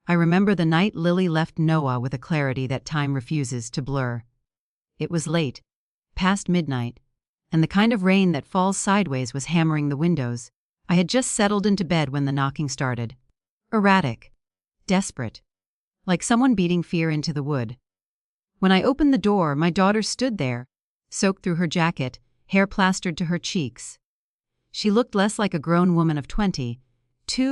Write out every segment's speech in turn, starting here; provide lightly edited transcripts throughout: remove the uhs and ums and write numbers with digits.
I remember the night Lily left Noah with a clarity that time refuses to blur. It was late, past midnight, and the kind of rain that falls sideways was hammering the windows. I had just settled into bed when the knocking started. Erratic. Desperate. Like someone beating fear into the wood. When I opened the door, my daughter stood there, soaked through her jacket, hair plastered to her cheeks. She looked less like a grown woman of 22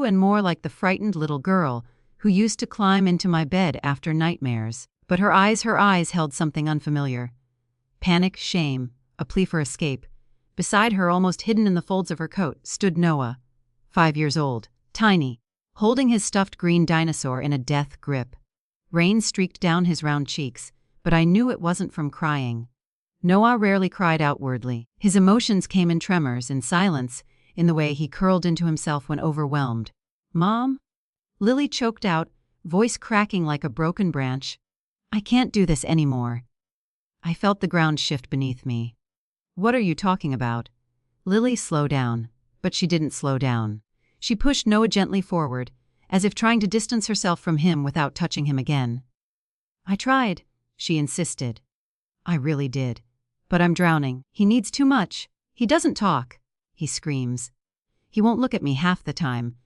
and more like the frightened little girl who used to climb into my bed after nightmares. But her eyes held something unfamiliar. Panic, shame, a plea for escape. Beside her, almost hidden in the folds of her coat, stood Noah, 5 years old, tiny, holding his stuffed green dinosaur in a death grip. Rain streaked down his round cheeks, but I knew it wasn't from crying. Noah rarely cried outwardly. His emotions came in tremors, in silence, in the way he curled into himself when overwhelmed. "Mom?" Lily choked out, voice cracking like a broken branch. "I can't do this anymore." I felt the ground shift beneath me. "What are you talking about?" Lily slowed down, but she didn't slow down. She pushed Noah gently forward, as if trying to distance herself from him without touching him again. "I tried," she insisted. "I really did. But I'm drowning. He needs too much. He doesn't talk. He screams. He won't look at me half the time.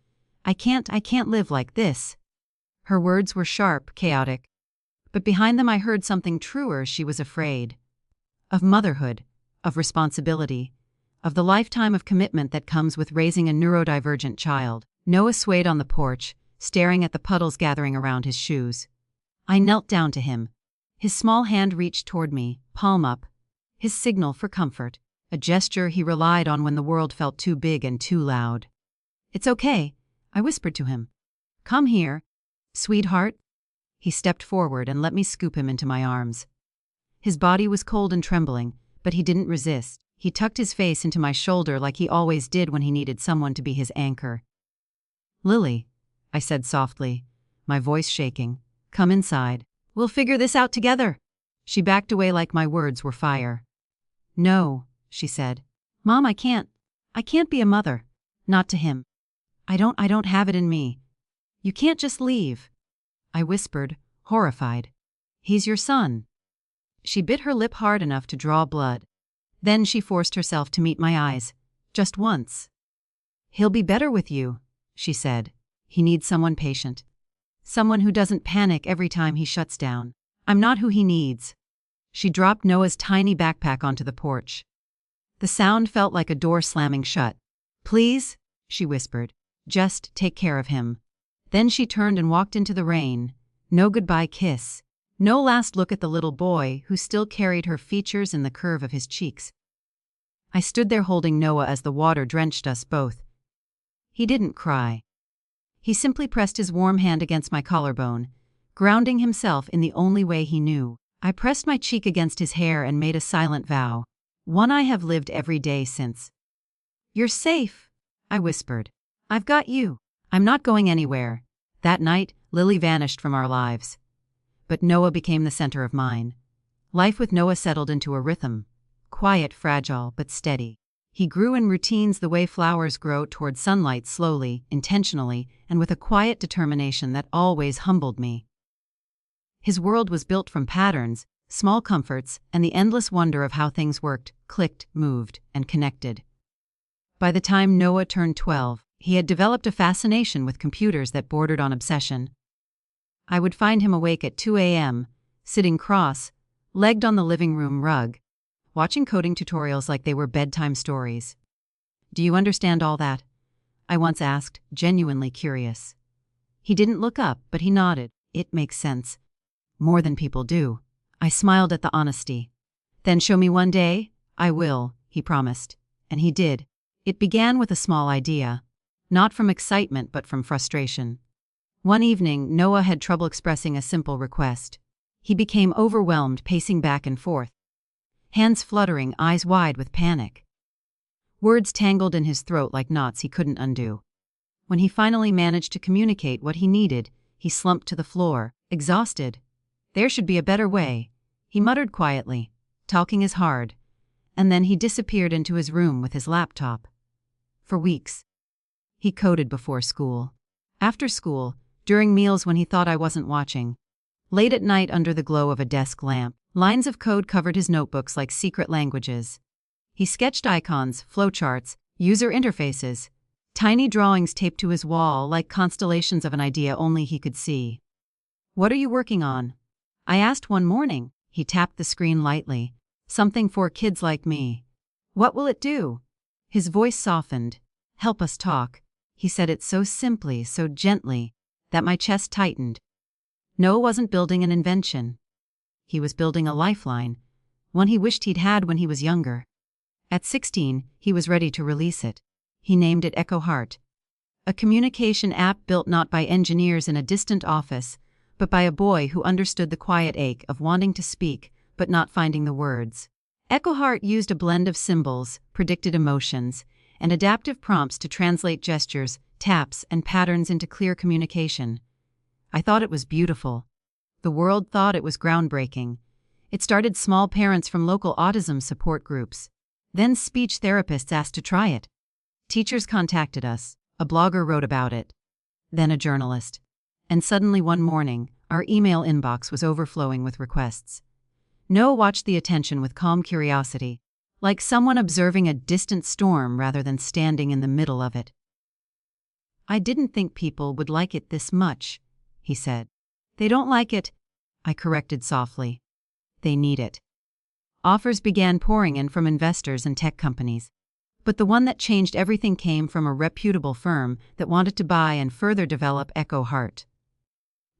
I can't live like this." Her words were sharp, chaotic. But behind them I heard something truer. She was afraid. Of motherhood, of responsibility, of the lifetime of commitment that comes with raising a neurodivergent child. Noah swayed on the porch, staring at the puddles gathering around his shoes. I knelt down to him. His small hand reached toward me, palm up. His signal for comfort, a gesture he relied on when the world felt too big and too loud. "It's okay," I whispered to him. "Come here, sweetheart." He stepped forward and let me scoop him into my arms. His body was cold and trembling, but he didn't resist. He tucked his face into my shoulder like he always did when he needed someone to be his anchor. "Lily," I said softly, my voice shaking, "come inside. We'll figure this out together." She backed away like my words were fire. "No," she said. "Mom, I can't be a mother. Not to him. I don't have it in me. You can't just leave." I whispered, horrified. "He's your son." She bit her lip hard enough to draw blood. Then she forced herself to meet my eyes, just once. "He'll be better with you," she said. "He needs someone patient. Someone who doesn't panic every time he shuts down. I'm not who he needs." She dropped Noah's tiny backpack onto the porch. The sound felt like a door slamming shut. "Please," she whispered, "just take care of him." Then she turned and walked into the rain. No goodbye kiss. No last look at the little boy who still carried her features in the curve of his cheeks. I stood there holding Noah as the water drenched us both. He didn't cry. He simply pressed his warm hand against my collarbone, grounding himself in the only way he knew. I pressed my cheek against his hair and made a silent vow, one I have lived every day since. "You're safe," I whispered. "I've got you. I'm not going anywhere." That night, Lily vanished from our lives. But Noah became the center of mine. Life with Noah settled into a rhythm, quiet, fragile, but steady. He grew in routines the way flowers grow toward sunlight, slowly, intentionally, and with a quiet determination that always humbled me. His world was built from patterns, small comforts, and the endless wonder of how things worked, clicked, moved, and connected. By the time Noah turned 12, he had developed a fascination with computers that bordered on obsession. I would find him awake at 2 a.m., sitting cross-legged on the living room rug, watching coding tutorials like they were bedtime stories. "Do you understand all that?" I once asked, genuinely curious. He didn't look up, but he nodded. "It makes sense. More than people do." I smiled at the honesty. "Then show me one day." "I will," he promised. And he did. It began with a small idea. Not from excitement, but from frustration. One evening, Noah had trouble expressing a simple request. He became overwhelmed, pacing back and forth. Hands fluttering, eyes wide with panic. Words tangled in his throat like knots he couldn't undo. When he finally managed to communicate what he needed, he slumped to the floor, exhausted. "There should be a better way," he muttered quietly. "Talking is hard." And then he disappeared into his room with his laptop. For weeks, he coded before school. After school, during meals when he thought I wasn't watching, late at night under the glow of a desk lamp. Lines of code covered his notebooks like secret languages. He sketched icons, flowcharts, user interfaces, tiny drawings taped to his wall like constellations of an idea only he could see. "What are you working on?" I asked one morning. He tapped the screen lightly. "Something for kids like me." "What will it do?" His voice softened. "Help us talk." He said it so simply, so gently, that my chest tightened. Noah wasn't building an invention. He was building a lifeline, one he wished he'd had when he was younger. At 16, he was ready to release it. He named it Echo Heart, a communication app built not by engineers in a distant office, but by a boy who understood the quiet ache of wanting to speak but not finding the words. Echo Heart used a blend of symbols, predicted emotions, and adaptive prompts to translate gestures, taps, and patterns into clear communication. I thought it was beautiful. The world thought it was groundbreaking. It started small parents from local autism support groups. Then speech therapists asked to try it. Teachers contacted us. A blogger wrote about it. Then a journalist. And suddenly one morning, our email inbox was overflowing with requests. Noah watched the attention with calm curiosity, like someone observing a distant storm rather than standing in the middle of it. "I didn't think people would like it this much," he said. "They don't like it," I corrected softly. "They need it." Offers began pouring in from investors and tech companies. But the one that changed everything came from a reputable firm that wanted to buy and further develop Echo Heart.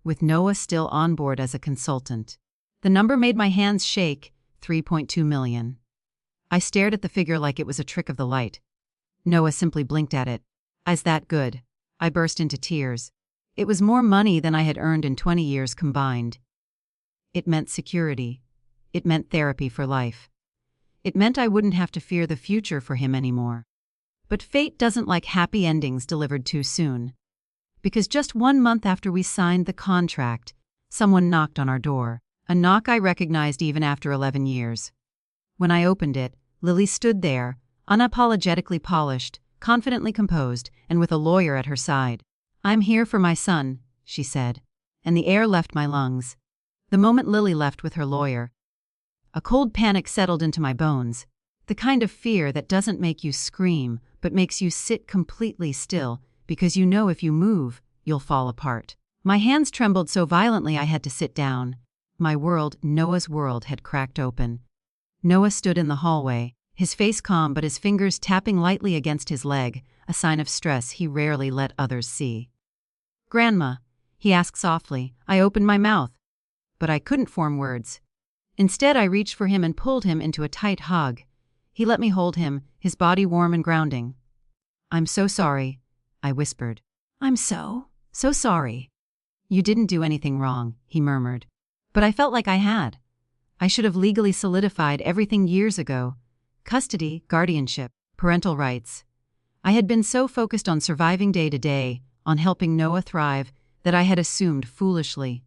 With Noah still on board as a consultant. The number made my hands shake, 3.2 million. I stared at the figure like it was a trick of the light. Noah simply blinked at it. "Is that good?" I burst into tears. It was more money than I had earned in 20 years combined. It meant security. It meant therapy for life. It meant I wouldn't have to fear the future for him anymore. But fate doesn't like happy endings delivered too soon. Because just 1 month after we signed the contract, someone knocked on our door, a knock I recognized even after 11 years. When I opened it, Lily stood there, unapologetically polished, confidently composed, and with a lawyer at her side. "I'm here for my son," she said, and the air left my lungs. The moment Lily left with her lawyer, a cold panic settled into my bones, the kind of fear that doesn't make you scream, but makes you sit completely still, because you know if you move, you'll fall apart. My hands trembled so violently I had to sit down. My world, Noah's world, had cracked open. Noah stood in the hallway, his face calm but his fingers tapping lightly against his leg, a sign of stress he rarely let others see. "Grandma," he asked softly. I opened my mouth, but I couldn't form words. Instead, I reached for him and pulled him into a tight hug. He let me hold him, his body warm and grounding. "I'm so sorry," I whispered. "I'm so sorry." "You didn't do anything wrong," he murmured. But I felt like I had. I should have legally solidified everything years ago. Custody, guardianship, parental rights. I had been so focused on surviving day to day, on helping Noah thrive, that I had assumed foolishly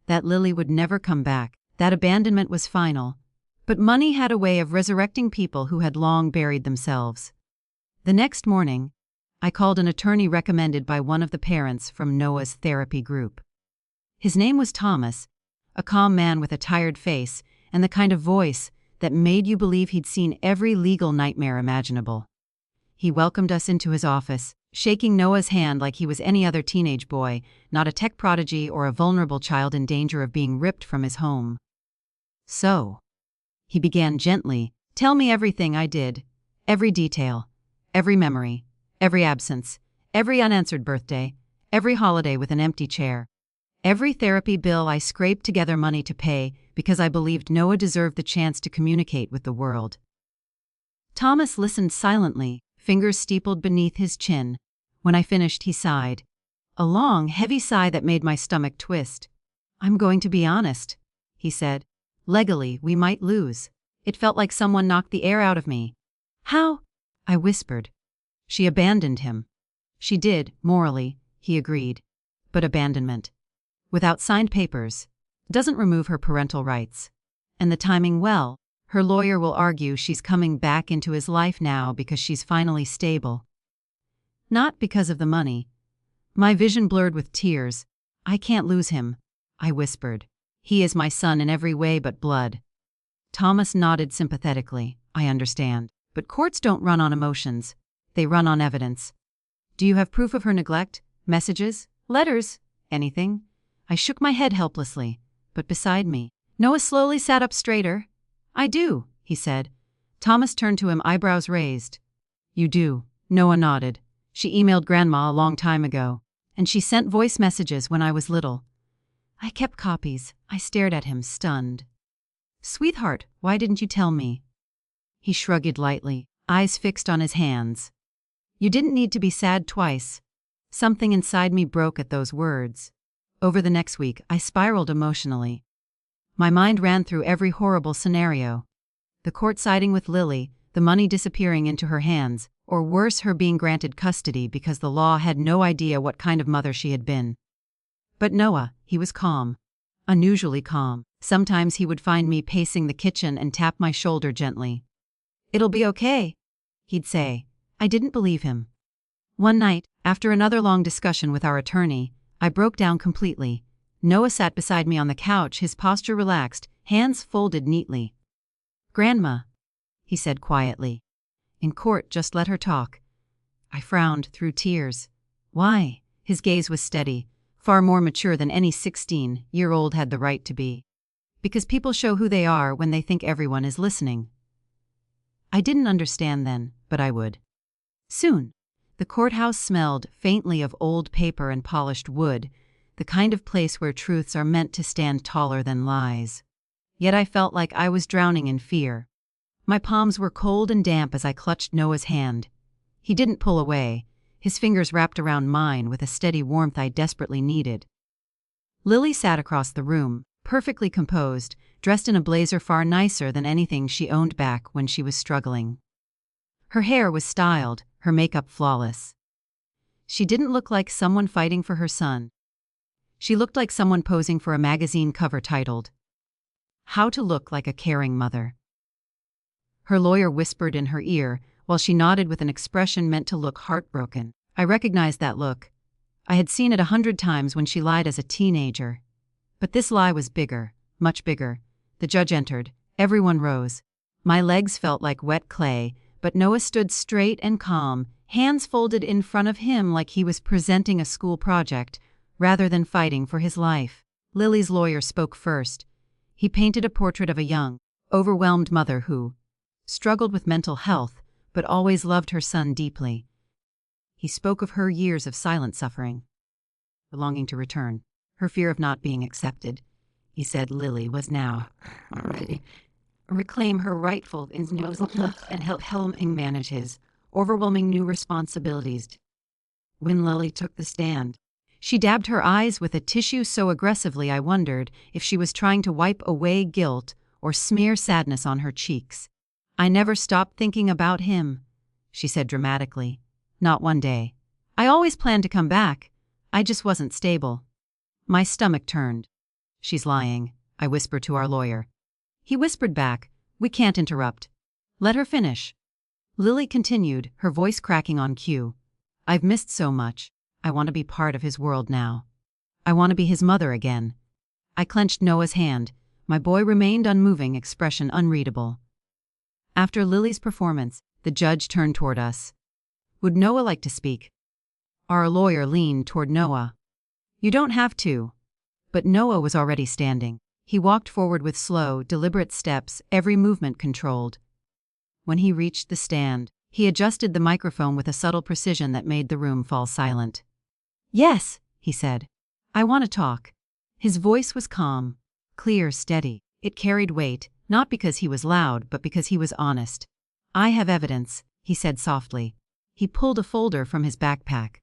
that Lily would never come back, that abandonment was final. But money had a way of resurrecting people who had long buried themselves. The next morning, I called an attorney recommended by one of the parents from Noah's therapy group. His name was Thomas, a calm man with a tired face and the kind of voice that made you believe he'd seen every legal nightmare imaginable. He welcomed us into his office, shaking Noah's hand like he was any other teenage boy, not a tech prodigy or a vulnerable child in danger of being ripped from his home. "So," he began gently, "tell me everything I did, every detail, every memory, every absence, every unanswered birthday, every holiday with an empty chair, every therapy bill I scraped together money to pay because I believed Noah deserved the chance to communicate with the world." Thomas listened silently, fingers steepled beneath his chin. When I finished, he sighed. A long, heavy sigh that made my stomach twist. "I'm going to be honest," he said. "Legally, we might lose." It felt like someone knocked the air out of me. "How?" I whispered. "She abandoned him." "She did, morally," he agreed. "But abandonment, without signed papers, doesn't remove her parental rights. And the timing, well, her lawyer will argue she's coming back into his life now because she's finally stable. Not because of the money." My vision blurred with tears. "I can't lose him," I whispered. "He is my son in every way but blood." Thomas nodded sympathetically. "I understand. But courts don't run on emotions. They run on evidence. Do you have proof of her neglect? Messages? Letters? Anything?" I shook my head helplessly. But beside me, Noah slowly sat up straighter. "I do," he said. Thomas turned to him, eyebrows raised. "You do?" Noah nodded. "She emailed Grandma a long time ago. And she sent voice messages when I was little." I kept copies. I stared at him, stunned. "Sweetheart, why didn't you tell me?" He shrugged lightly, eyes fixed on his hands. "You didn't need to be sad twice." Something inside me broke at those words. Over the next week, I spiraled emotionally. My mind ran through every horrible scenario. The court siding with Lily, the money disappearing into her hands, or worse, her being granted custody because the law had no idea what kind of mother she had been. But Noah, he was calm. Unusually calm. Sometimes he would find me pacing the kitchen and tap my shoulder gently. "It'll be okay," he'd say. I didn't believe him. One night, after another long discussion with our attorney, I broke down completely. Noah sat beside me on the couch, his posture relaxed, hands folded neatly. "Grandma," he said quietly. "In court, just let her talk." I frowned through tears. "Why?" His gaze was steady, far more mature than any 16-year-old had the right to be. "Because people show who they are when they think everyone is listening." I didn't understand then, but I would. Soon, the courthouse smelled faintly of old paper and polished wood, the kind of place where truths are meant to stand taller than lies. Yet I felt like I was drowning in fear. My palms were cold and damp as I clutched Noah's hand. He didn't pull away, his fingers wrapped around mine with a steady warmth I desperately needed. Lily sat across the room, perfectly composed, dressed in a blazer far nicer than anything she owned back when she was struggling. Her hair was styled, her makeup flawless. She didn't look like someone fighting for her son. She looked like someone posing for a magazine cover titled, "How to Look Like a Caring Mother." Her lawyer whispered in her ear, while she nodded with an expression meant to look heartbroken. I recognized that look. I had seen it 100 times when she lied as a teenager. But this lie was bigger, much bigger. The judge entered. Everyone rose. My legs felt like wet clay, but Noah stood straight and calm, hands folded in front of him like he was presenting a school project, rather than fighting for his life. Lily's lawyer spoke first. He painted a portrait of a young, overwhelmed mother who struggled with mental health, but always loved her son deeply. He spoke of her years of silent suffering, her longing to return, her fear of not being accepted. He said Lily was now ready to reclaim her rightful love and help him manage his overwhelming new responsibilities. When Lily took the stand, she dabbed her eyes with a tissue so aggressively I wondered if she was trying to wipe away guilt or smear sadness on her cheeks. "I never stopped thinking about him," she said dramatically. "Not one day. I always planned to come back. I just wasn't stable." My stomach turned. "She's lying," I whispered to our lawyer. He whispered back, "We can't interrupt. Let her finish." Lily continued, her voice cracking on cue. "I've missed so much. I want to be part of his world now. I want to be his mother again." I clenched Noah's hand. My boy remained unmoving, expression unreadable. After Lily's performance, the judge turned toward us. "Would Noah like to speak?" Our lawyer leaned toward Noah. "You don't have to." But Noah was already standing. He walked forward with slow, deliberate steps, every movement controlled. When he reached the stand, he adjusted the microphone with a subtle precision that made the room fall silent. "Yes," he said. "I want to talk." His voice was calm, clear, steady. It carried weight, not because he was loud, but because he was honest. "I have evidence," he said softly. He pulled a folder from his backpack.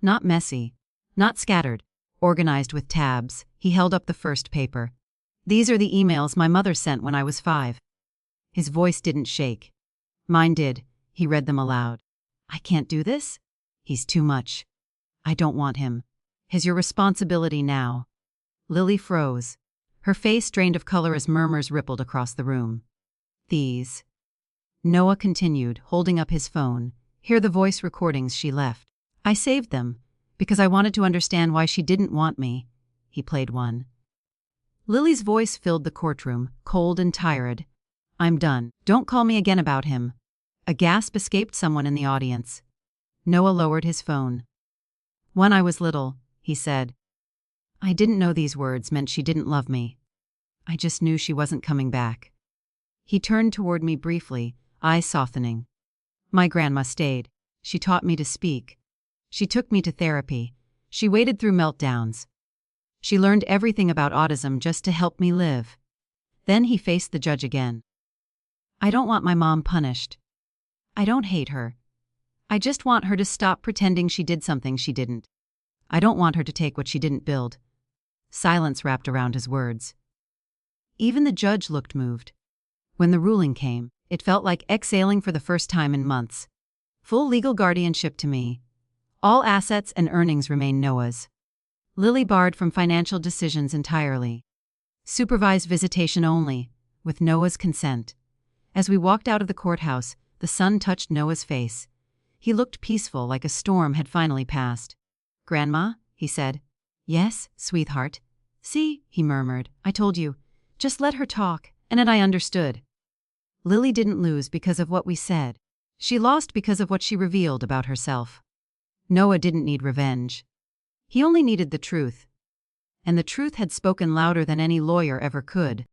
Not messy, not scattered, organized with tabs. He held up the first paper. "These are the emails my mother sent when I was 5. His voice didn't shake. Mine did. He read them aloud. "I can't do this? He's too much. I don't want him. He's your responsibility now." Lily froze. Her face drained of color as murmurs rippled across the room. "These," Noah continued, holding up his phone, "hear the voice recordings she left. I saved them, because I wanted to understand why she didn't want me. he played one. Lily's voice filled the courtroom, cold and tired. I'm done. Don't call me again about him. A gasp escaped someone in the audience. Noah lowered his phone. When I was little, he said. I didn't know these words meant she didn't love me. I just knew she wasn't coming back. He turned toward me briefly, eyes softening. My grandma stayed. She taught me to speak. She took me to therapy. She waded through meltdowns. She learned everything about autism just to help me live. Then he faced the judge again. I don't want my mom punished. I don't hate her. I just want her to stop pretending she did something she didn't. I don't want her to take what she didn't build. Silence wrapped around his words. Even the judge looked moved. When the ruling came, it felt like exhaling for the first time in months. Full legal guardianship to me. All assets and earnings remain Noah's. Lily barred from financial decisions entirely. Supervised visitation only, with Noah's consent. As we walked out of the courthouse, the sun touched Noah's face. He looked peaceful, like a storm had finally passed. Grandma, he said. Yes, sweetheart. See, he murmured, I told you. Just let her talk, and then I understood. Lily didn't lose because of what we said. She lost because of what she revealed about herself. Noah didn't need revenge. He only needed the truth. And the truth had spoken louder than any lawyer ever could.